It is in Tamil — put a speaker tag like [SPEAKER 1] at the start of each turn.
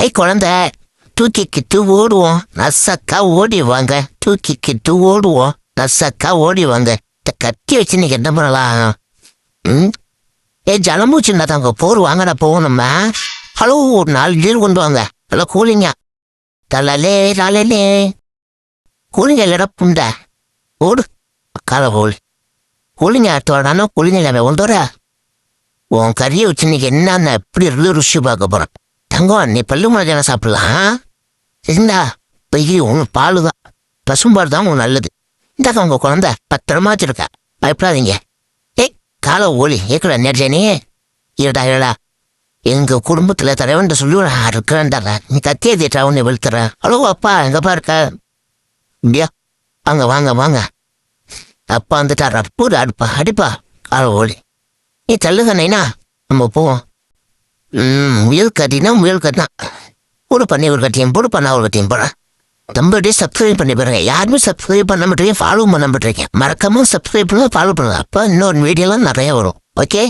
[SPEAKER 1] ஐ குழந்தை, தூக்கிக்கிட்டு ஓடுவோம், நசக்கா ஓடி வாங்க. தூக்கிக்கிட்டு ஓடுவோம், நசக்கா ஓடி வாங்க. இந்த கத்தி வச்சு நீங்க என்ன பண்ணலாம்? ஜலமூச்சுன்னா தாங்க போர் வாங்கடா போவோம் நம்ம. ஹலோ, ஒரு 4 நீர் கொண்டு வாங்க. ஹலோ கூலிங்க. தலலே லாலே கூலிங்க இல்லடா புண்டை. ஓடு கால போல் கூலிங்க அடுத்தோடானோ கூலிங்க இல்லாம ஒன்றோட உன் கறியை வச்சு இன்னைக்கு என்னன்னு எப்படி இருந்து ருசி பார்க்க போறேன். தங்கம், நீ பல்லு மரஜான சாப்பிடலாம். சரிங்களா? பெய்ய ஒன்று பால் தான், பசும்பால் தான் உன் நல்லது. இந்தாக்க உங்க குழந்தை பத்திரமா வச்சிருக்கா, பயப்படாதீங்க. ஏய் காலை ஓலி ஏக்கடா நேர்ஜனே, இருடா இருடா. எங்க குடும்பத்துல தலைவன் சொல்லி இருக்கிறேன்டா. நீ கத்தியை தேட்டா உன்னை வெளுத்துற. ஹலோ அப்பா, எங்கப்பா இருக்க? இப்படியா? வாங்க வாங்க வாங்க. அப்பா வந்துட்டாரா? பூரா அடிப்பா அடிப்பா. காலை ஓலி நீ தள்ளுக நைனா, நம்ம போவோம். முயல் கட்டினா முயல் கட்டினா ஒரு பண்ணி ஒரு கட்டியும் போடு, பண்ணா ஒரு கட்டியும் போடுறேன். தம்படியே சப்ஸ்கிரைப் பண்ணி பாருங்க. யாருமே சப்ஸ்கிரைப் பண்ண மாட்டேங்க, ஃபாலோ பண்ண மாட்டேங்க. மறக்காம சப்ஸ்கிரைப் பண்ண ஃபாலோ பண்ணுங்க. அப்போ இன்னொரு வீடியோலாம் நிறைய வரும். ஓகே.